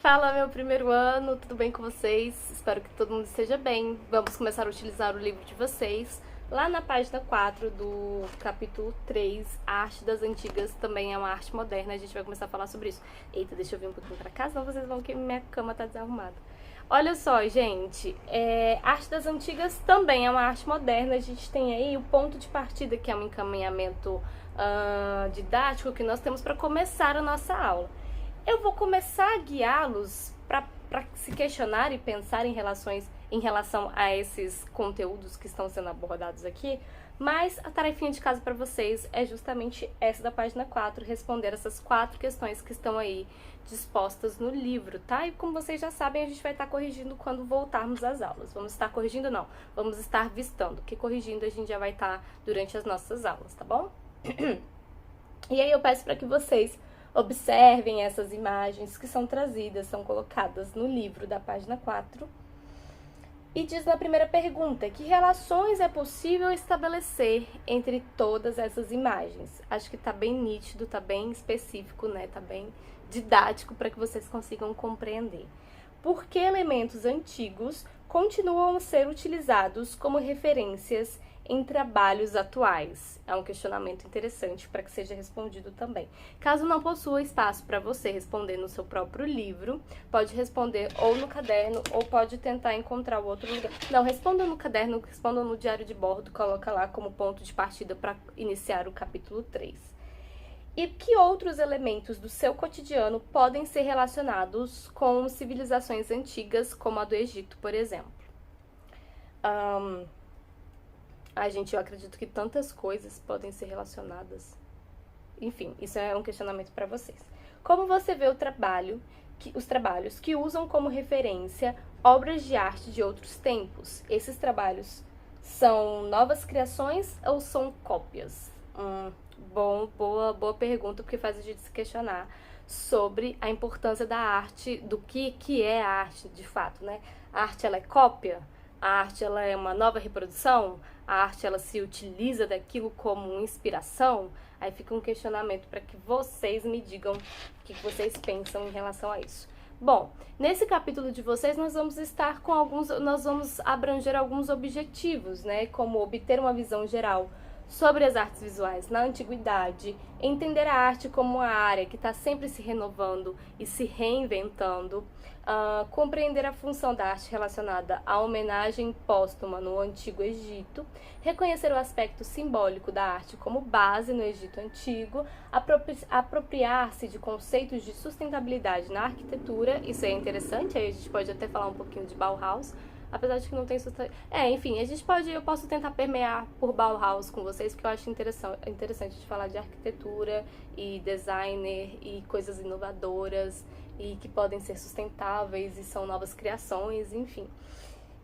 Fala, meu primeiro ano, tudo bem com vocês? Espero que todo mundo esteja bem. Vamos começar a utilizar o livro de vocês. Lá na página 4 do capítulo 3, a arte das antigas também é uma arte moderna. A gente vai começar a falar sobre isso. Eita, deixa eu vir um pouquinho pra cá, senão vocês vão que minha cama tá desarrumada. Olha só, gente, arte das antigas também é uma arte moderna. A gente tem aí o ponto de partida, que é um encaminhamento didático que nós temos para começar a nossa aula. Eu vou começar a guiá-los para se questionar e pensar em relação a esses conteúdos que estão sendo abordados aqui, mas a tarefinha de casa para vocês é justamente essa da página 4, responder essas 4 questões que estão aí dispostas no livro, tá? E como vocês já sabem, a gente vai estar corrigindo quando voltarmos às aulas. Vamos estar corrigindo não, vamos estar vistando, que corrigindo a gente já vai estar durante as nossas aulas, tá bom? E aí eu peço para que vocês observem essas imagens que são trazidas, são colocadas no livro da página 4. E diz na primeira pergunta, que relações é possível estabelecer entre todas essas imagens? Acho que tá bem nítido, tá bem específico, né? Tá bem didático para que vocês consigam compreender. Por que elementos antigos continuam a ser utilizados como referências em trabalhos atuais? É um questionamento interessante para que seja respondido também. Caso não possua espaço para você responder no seu próprio livro, pode responder ou no caderno ou pode tentar encontrar o outro lugar. Não, responda no caderno, responda no diário de bordo, coloca lá como ponto de partida para iniciar o capítulo 3. E que outros elementos do seu cotidiano podem ser relacionados com civilizações antigas, como a do Egito, por exemplo? Gente, eu acredito que tantas coisas podem ser relacionadas. Enfim, isso é um questionamento para vocês. Como você vê os trabalhos que usam como referência obras de arte de outros tempos? Esses trabalhos são novas criações ou são cópias? Boa pergunta, porque faz a gente se questionar sobre a importância da arte, do que é a arte de fato, né? A arte, ela é cópia? A arte, ela é uma nova reprodução? A arte, ela se utiliza daquilo como inspiração? Aí fica um questionamento para que vocês me digam o que vocês pensam em relação a isso. Bom, nesse capítulo de vocês nós vamos abranger alguns objetivos, né? Como obter uma visão geral sobre as artes visuais na antiguidade, entender a arte como uma área que está sempre se renovando e se reinventando, compreender a função da arte relacionada à homenagem póstuma no Antigo Egito, reconhecer o aspecto simbólico da arte como base no Egito Antigo, apropriar-se de conceitos de sustentabilidade na arquitetura, isso é interessante, aí a gente pode até falar um pouquinho de Bauhaus, apesar de que não tem enfim, eu posso tentar permear por Bauhaus com vocês, porque eu acho interessante de falar de arquitetura e designer e coisas inovadoras e que podem ser sustentáveis e são novas criações, enfim.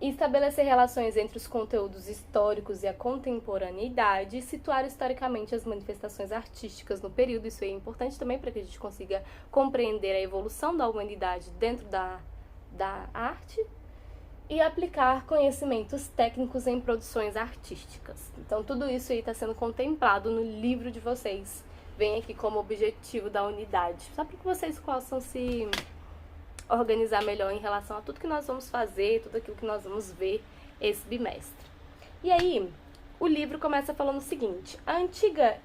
E estabelecer relações entre os conteúdos históricos e a contemporaneidade, e situar historicamente as manifestações artísticas no período, isso é importante também para que a gente consiga compreender a evolução da humanidade dentro da arte, e aplicar conhecimentos técnicos em produções artísticas. Então, tudo isso aí está sendo contemplado no livro de vocês. Vem aqui como objetivo da unidade. Só para que vocês possam se organizar melhor em relação a tudo que nós vamos fazer, tudo aquilo que nós vamos ver esse bimestre. E aí, o livro começa falando o seguinte: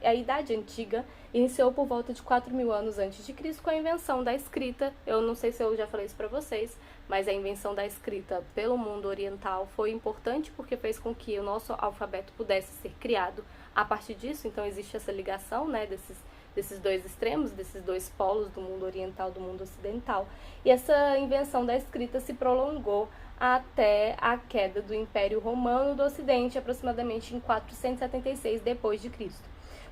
a Idade Antiga iniciou por volta de 4.000 anos antes de Cristo com a invenção da escrita. Eu não sei se eu já falei isso para vocês, mas a invenção da escrita pelo mundo oriental foi importante porque fez com que o nosso alfabeto pudesse ser criado a partir disso. Então existe essa ligação, né, desses dois extremos, desses dois polos do mundo oriental e do mundo ocidental. E essa invenção da escrita se prolongou até a queda do Império Romano do Ocidente, aproximadamente em 476 d.C.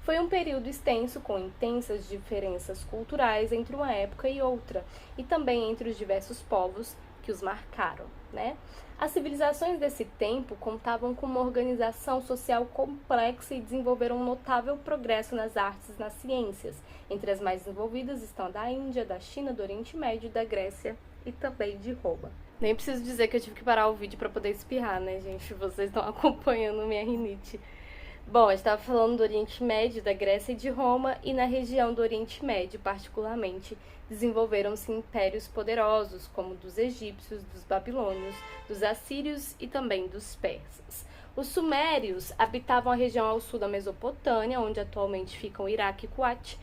Foi um período extenso, com intensas diferenças culturais entre uma época e outra, e também entre os diversos povos que os marcaram, né? As civilizações desse tempo contavam com uma organização social complexa e desenvolveram um notável progresso nas artes e nas ciências. Entre as mais desenvolvidas estão a da Índia, da China, do Oriente Médio, da Grécia e também de Roma. Nem preciso dizer que eu tive que parar o vídeo para poder espirrar, né, gente? Vocês estão acompanhando minha rinite. Bom, a gente estava falando do Oriente Médio, da Grécia e de Roma, e na região do Oriente Médio, particularmente, desenvolveram-se impérios poderosos, como dos egípcios, dos babilônios, dos assírios e também dos persas. Os sumérios habitavam a região ao sul da Mesopotâmia, onde atualmente ficam Iraque e Kuwait,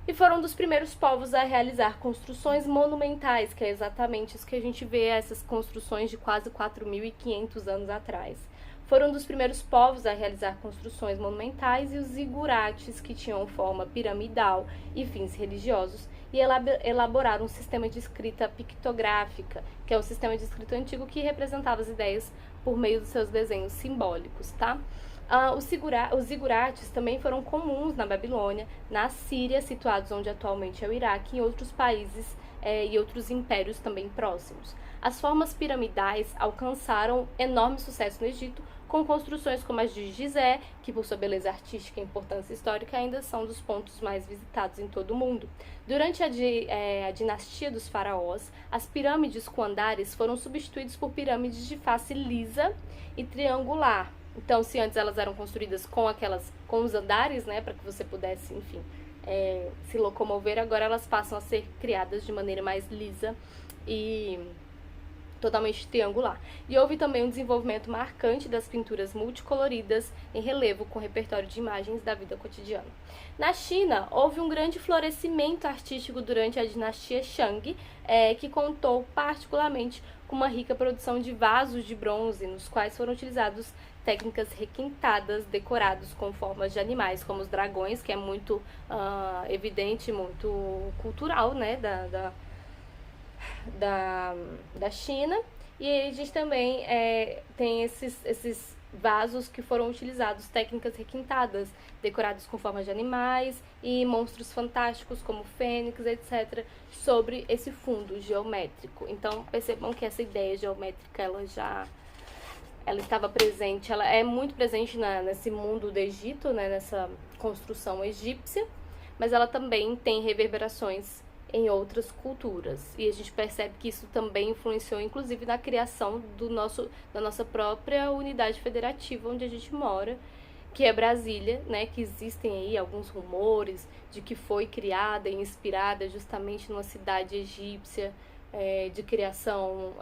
e foram um dos primeiros povos a realizar construções monumentais, que é exatamente isso que a gente vê, essas construções de quase 4.500 anos atrás. Foram um dos primeiros povos a realizar construções monumentais, e os zigurates, que tinham forma piramidal e fins religiosos, e elaboraram um sistema de escrita pictográfica, que é um sistema de escrita antigo que representava as ideias por meio dos seus desenhos simbólicos, tá? Os zigurates também foram comuns na Babilônia, na Síria, situados onde atualmente é o Iraque, e em outros países e outros impérios também próximos. As formas piramidais alcançaram enorme sucesso no Egito, com construções como as de Gizé, que por sua beleza artística e importância histórica ainda são dos pontos mais visitados em todo o mundo. Durante a dinastia dos faraós, as pirâmides com andares foram substituídas por pirâmides de face lisa e triangular. Então, se antes elas eram construídas com os andares, né, para que você pudesse, enfim, se locomover, agora elas passam a ser criadas de maneira mais lisa e totalmente triangular. E houve também um desenvolvimento marcante das pinturas multicoloridas em relevo com repertório de imagens da vida cotidiana. Na China, houve um grande florescimento artístico durante a dinastia Shang, que contou particularmente com uma rica produção de vasos de bronze, nos quais foram utilizados técnicas requintadas, decorados com formas de animais, como os dragões, que é muito evidente, muito cultural, né, da China. E a gente também tem esses vasos que foram utilizados, técnicas requintadas, decorados com formas de animais e monstros fantásticos como fênix, etc., sobre esse fundo geométrico. Então percebam que essa ideia geométrica ela estava presente, ela é muito presente nesse mundo do Egito, né, nessa construção egípcia, mas ela também tem reverberações em outras culturas. E a gente percebe que isso também influenciou, inclusive, na criação da nossa própria unidade federativa onde a gente mora, que é Brasília, né, que existem aí alguns rumores de que foi criada e inspirada justamente numa cidade egípcia, de criação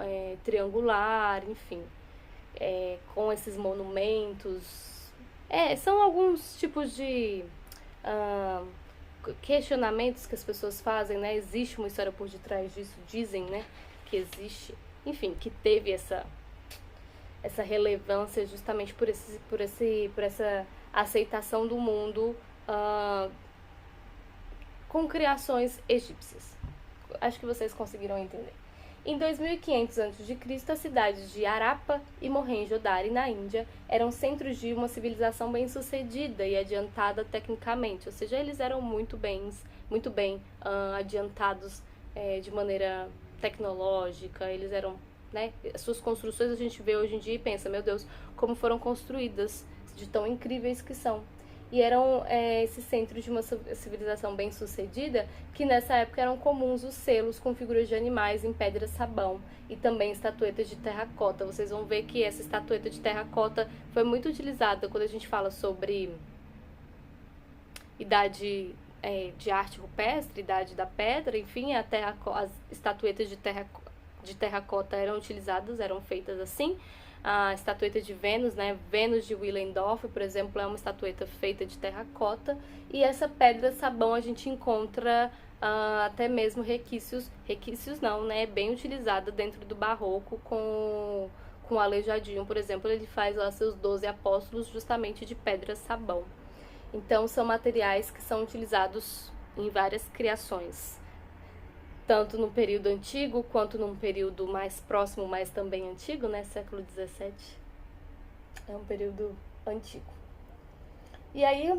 triangular, enfim. Com esses monumentos. São alguns tipos de questionamentos que as pessoas fazem, né? Existe uma história por detrás disso, dizem, né? Que existe, enfim, que teve essa relevância justamente por essa aceitação do mundo com criações egípcias. Acho que vocês conseguiram entender. Em 2500 a.C., as cidades de Harappa e Mohenjo-Daro, na Índia, eram centros de uma civilização bem-sucedida e adiantada tecnicamente, ou seja, eles eram muito bem adiantados de maneira tecnológica, eles eram, né, as suas construções a gente vê hoje em dia e pensa, meu Deus, como foram construídas, de tão incríveis que são. E eram esses centros de uma civilização bem-sucedida, que nessa época eram comuns os selos com figuras de animais em pedra-sabão e também estatuetas de terracota. Vocês vão ver que essa estatueta de terracota foi muito utilizada quando a gente fala sobre idade de arte rupestre, idade da pedra, enfim, as estatuetas de terracota eram utilizadas, eram feitas assim. A estatueta de Vênus, né? Vênus de Willendorf, por exemplo, é uma estatueta feita de terracota. E essa pedra-sabão a gente encontra até mesmo requisitos não, né? Bem utilizada dentro do barroco com o Aleijadinho, por exemplo, ele faz lá seus 12 apóstolos justamente de pedra-sabão. Então, são materiais que são utilizados em várias criações, tanto no período antigo, quanto num período mais próximo, mas também antigo, né? Século XVII. É um período antigo. E aí,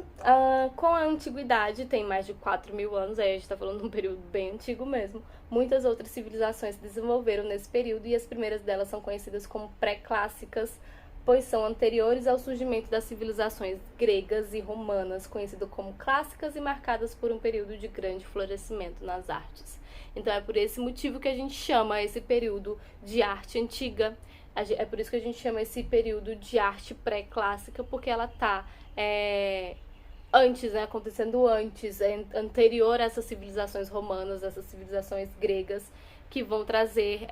com a antiguidade, tem mais de 4.000 anos, aí a gente tá falando de um período bem antigo mesmo. Muitas outras civilizações se desenvolveram nesse período, e as primeiras delas são conhecidas como pré-clássicas, pois são anteriores ao surgimento das civilizações gregas e romanas, conhecidas como clássicas e marcadas por um período de grande florescimento nas artes. Então é por esse motivo que a gente chama esse período de arte antiga, é por isso que a gente chama esse período de arte pré-clássica, porque ela está antes, né, acontecendo antes, anterior a essas civilizações romanas, essas civilizações gregas, que vão trazer,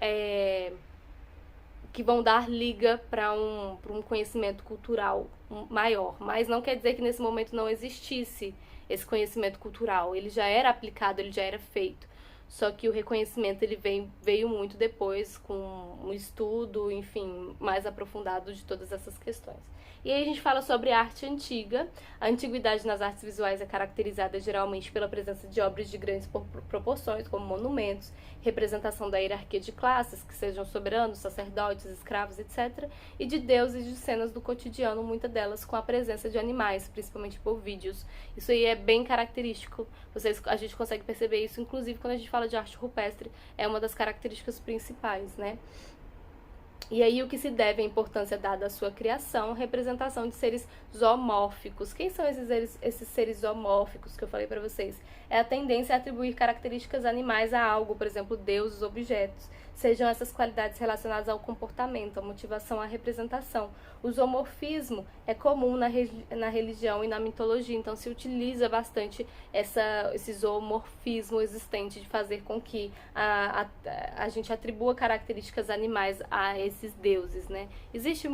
que vão dar liga para um conhecimento cultural maior. Mas não quer dizer que nesse momento não existisse esse conhecimento cultural. Ele já era aplicado, ele já era feito. Só que o reconhecimento ele veio muito depois, com um estudo, enfim, mais aprofundado de todas essas questões. E aí a gente fala sobre arte antiga. A antiguidade nas artes visuais é caracterizada geralmente pela presença de obras de grandes proporções, como monumentos, representação da hierarquia de classes, que sejam soberanos, sacerdotes, escravos, etc., e de deuses de cenas do cotidiano, muitas delas com a presença de animais, principalmente bovídeos. Isso aí é bem característico. A gente consegue perceber isso, inclusive, quando a gente fala de arte rupestre, é uma das características principais, né? E aí o que se deve à importância dada à sua criação, representação de seres zoomórficos. Quem são esses seres zoomórficos que eu falei para vocês? É a tendência a atribuir características animais a algo, por exemplo, deuses, objetos. Sejam essas qualidades relacionadas ao comportamento, à motivação, à representação. O zoomorfismo é comum na religião e na mitologia, então se utiliza bastante esse zoomorfismo existente de fazer com que a gente atribua características animais a esses deuses, né? Existe,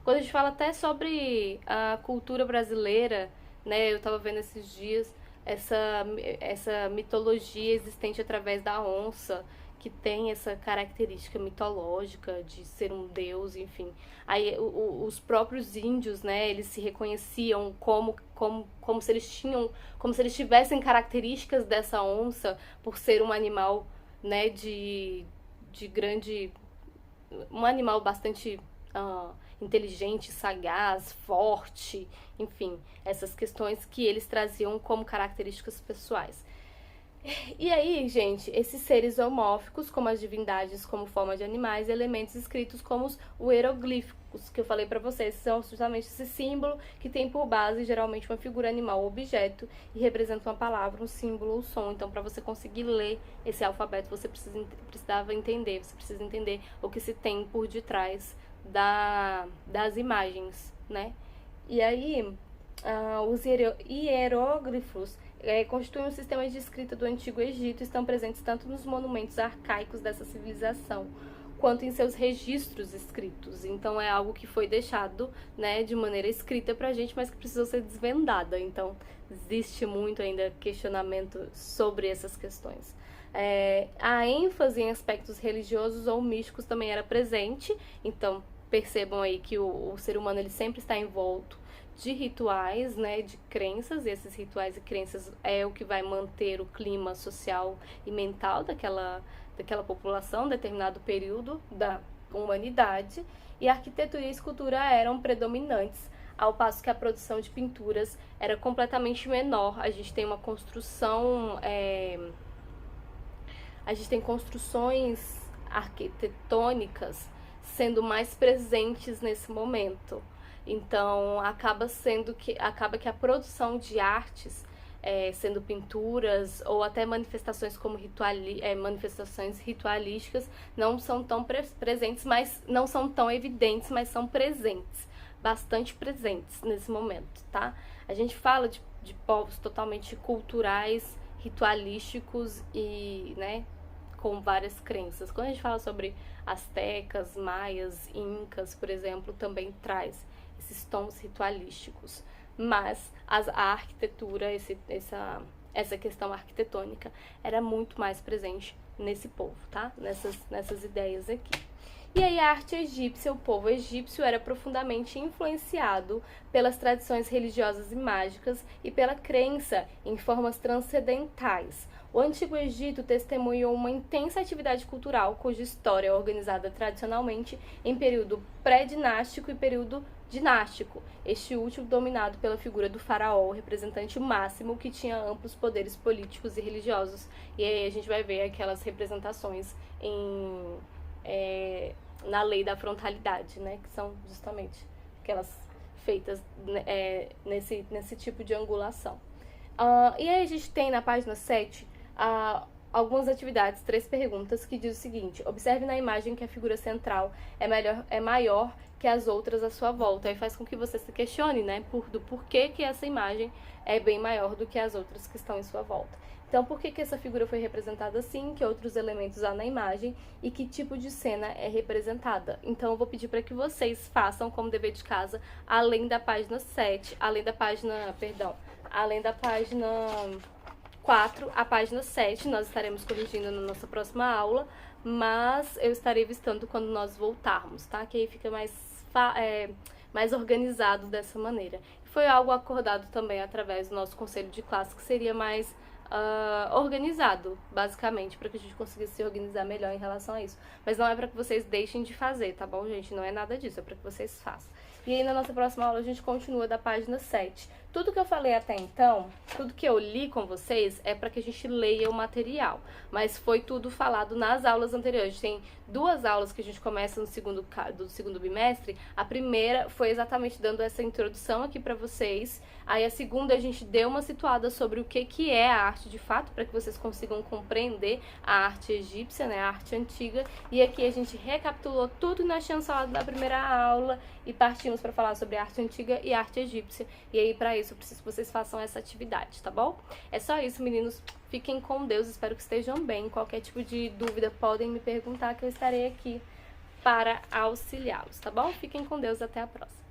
quando a gente fala até sobre a cultura brasileira, né? Eu estava vendo esses dias essa mitologia existente através da onça, que tem essa característica mitológica de ser um deus, enfim. Aí os próprios índios, né, eles se reconheciam como se eles tivessem características dessa onça por ser um animal, né, de grande, um animal bastante inteligente, sagaz, forte, enfim, essas questões que eles traziam como características pessoais. E aí, gente, esses seres zoomórficos, como as divindades como forma de animais, elementos escritos como os hieroglíficos, que eu falei pra vocês, são justamente esse símbolo que tem por base geralmente uma figura animal ou objeto e representa uma palavra, um símbolo ou som. Então, para você conseguir ler esse alfabeto, você precisa entender o que se tem por detrás das imagens, né? E aí, os hieróglifos constituem um sistema de escrita do Antigo Egito e estão presentes tanto nos monumentos arcaicos dessa civilização, quanto em seus registros escritos. Então é algo que foi deixado, né, de maneira escrita pra gente, mas que precisou ser desvendada. Então existe muito ainda questionamento sobre essas questões. A ênfase em aspectos religiosos ou místicos também era presente, então percebam aí que o ser humano ele sempre está envolto de rituais, né, de crenças, e esses rituais e crenças é o que vai manter o clima social e mental daquela população, determinado período da humanidade, e a arquitetura e a escultura eram predominantes, ao passo que a produção de pinturas era completamente menor. A gente tem uma construção, a gente tem construções arquitetônicas sendo mais presentes nesse momento. Então, acaba que a produção de artes, sendo pinturas ou até manifestações como manifestações ritualísticas, não são tão presentes, mas não são tão evidentes, mas são presentes, bastante presentes nesse momento, tá? A gente fala de povos totalmente culturais, ritualísticos e, né, com várias crenças. Quando a gente fala sobre astecas, maias, incas, por exemplo, também traz esses tons ritualísticos, mas a arquitetura, essa questão arquitetônica era muito mais presente nesse povo, tá? Nessas ideias aqui. E aí a arte egípcia, o povo egípcio era profundamente influenciado pelas tradições religiosas e mágicas e pela crença em formas transcendentais. O Antigo Egito testemunhou uma intensa atividade cultural, cuja história é organizada tradicionalmente em período pré-dinástico e período dinástico, este último dominado pela figura do faraó, o representante máximo que tinha amplos poderes políticos e religiosos. E aí a gente vai ver aquelas representações na lei da frontalidade, né, que são justamente aquelas feitas nesse tipo de angulação. E aí a gente tem na página 7 algumas atividades, 3 perguntas, que diz o seguinte: observe na imagem que a figura central é maior que as outras à sua volta. Aí faz com que você se questione, né, do porquê que essa imagem é bem maior do que as outras que estão em sua volta. Então, por que essa figura foi representada assim, que outros elementos há na imagem e que tipo de cena é representada? Então, eu vou pedir para que vocês façam como dever de casa, além da página 4, a página 7, nós estaremos corrigindo na nossa próxima aula, mas eu estarei vistando quando nós voltarmos, tá? Que aí fica mais organizado dessa maneira. Foi algo acordado também através do nosso conselho de classe, que seria mais organizado, basicamente, para que a gente conseguisse se organizar melhor em relação a isso. Mas não é para que vocês deixem de fazer, tá bom, gente? Não é nada disso, é para que vocês façam. E aí, na nossa próxima aula, a gente continua da página 7. Tudo que eu falei até então, tudo que eu li com vocês, é para que a gente leia o material. Mas foi tudo falado nas aulas anteriores. A gente tem 2 aulas que a gente começa do segundo bimestre. A primeira foi exatamente dando essa introdução aqui para vocês. Aí a segunda a gente deu uma situada sobre o que é a arte de fato, para que vocês consigam compreender a arte egípcia, né, a arte antiga. E aqui a gente recapitulou tudo que nós tínhamos falado na primeira aula e partimos para falar sobre a arte antiga e a arte egípcia. E aí, para isso, eu preciso que vocês façam essa atividade, tá bom? É só isso, meninos. Fiquem com Deus, espero que estejam bem. Qualquer tipo de dúvida, podem me perguntar, que eu estarei aqui para auxiliá-los, tá bom? Fiquem com Deus, até a próxima.